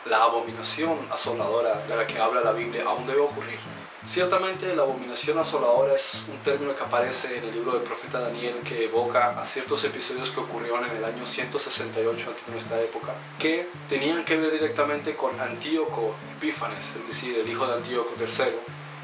la abominación asoladora de la que habla la Biblia aún debe ocurrir. Ciertamente la abominación asoladora es un término que aparece en el libro del profeta Daniel, que evoca a ciertos episodios que ocurrieron en el año 168 antes de nuestra época, que tenían que ver directamente con Antíoco Epífanes, es decir, el hijo de Antíoco III,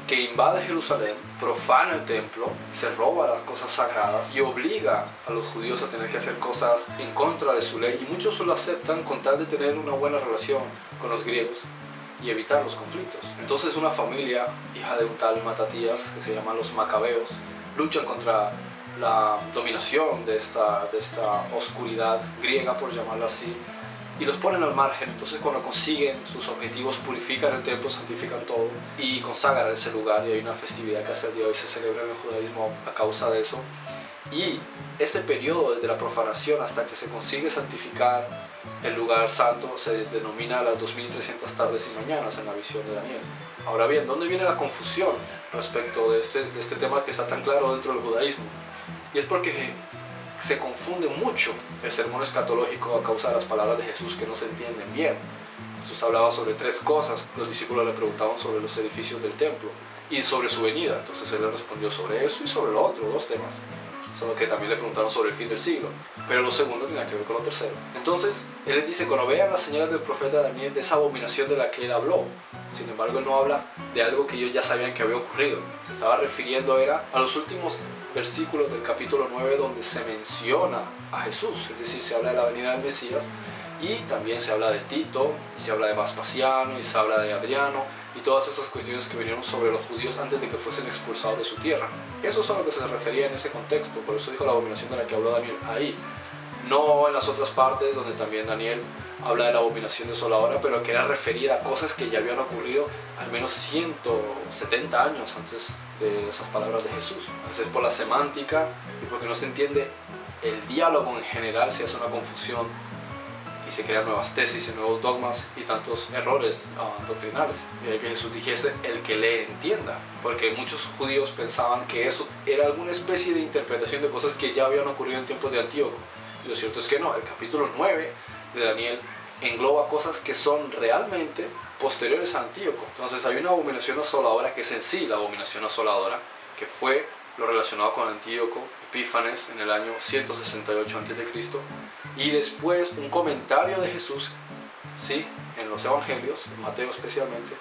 que invade Jerusalén, profana el templo, se roba las cosas sagradas y obliga a los judíos a tener que hacer cosas en contra de su ley, y muchos lo aceptan con tal de tener una buena relación con los griegos y evitar los conflictos. Entonces una familia, hija de un tal Matatías, que se llaman los Macabeos, luchan contra la dominación de esta oscuridad griega, por llamarlo así, y los ponen al margen. Entonces cuando consiguen sus objetivos, purifican el templo, santifican todo y consagran ese lugar, y hay una festividad que hasta el día de hoy se celebra en el judaísmo a causa de eso. Y ese periodo desde la profanación hasta que se consigue santificar el lugar santo se denomina las 2300 tardes y mañanas en la visión de Daniel. Ahora bien, ¿dónde viene la confusión respecto de este tema que está tan claro dentro del judaísmo? Y es porque se confunde mucho el sermón escatológico a causa de las palabras de Jesús que no se entienden bien. Jesús hablaba sobre tres cosas. Los discípulos le preguntaban sobre los edificios del templo y sobre su venida. Entonces él le respondió sobre eso y sobre lo otro, dos temas. Solo que también le preguntaron sobre el fin del siglo, pero lo segundo tenía que ver con lo tercero. Entonces él les dice: cuando vean las señales del profeta Daniel, de esa abominación de la que él habló. Sin embargo, él no habla de algo que ellos ya sabían que había ocurrido. Se estaba refiriendo a los últimos versículos del capítulo 9, donde se menciona a Jesús, es decir, se habla de la venida del Mesías, y también se habla de Tito, y se habla de Vespasiano, y se habla de Adriano, y todas esas cuestiones que vinieron sobre los judíos antes de que fuesen expulsados de su tierra. Eso es a lo que se refería en ese contexto, por eso dijo la abominación de la que habló Daniel ahí. No en las otras partes donde también Daniel habla de la abominación desoladora, pero que era referida a cosas que ya habían ocurrido al menos 170 años antes de esas palabras de Jesús. A veces por la semántica y porque no se entiende el diálogo en general, se hace una confusión y se crean nuevas tesis y nuevos dogmas y tantos errores doctrinales. Y de que Jesús dijese: el que lee entienda, porque muchos judíos pensaban que eso era alguna especie de interpretación de cosas que ya habían ocurrido en tiempos de Antíoco. Y lo cierto es que no. El capítulo 9 de Daniel engloba cosas que son realmente posteriores a Antíoco. Entonces hay una abominación asoladora que es en sí la abominación asoladora, que fue lo relacionado con Antíoco Epífanes en el año 168 a.C. Y después un comentario de Jesús, ¿sí?, en los evangelios, en Mateo especialmente,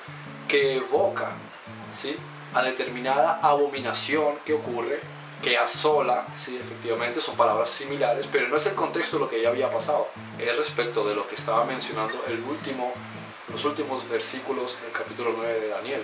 que evoca, ¿sí?, a determinada abominación que ocurre, que asola. Sí, efectivamente son palabras similares, pero no es el contexto de lo que ya había pasado, es respecto de lo que estaba mencionando los últimos versículos del capítulo 9 de Daniel.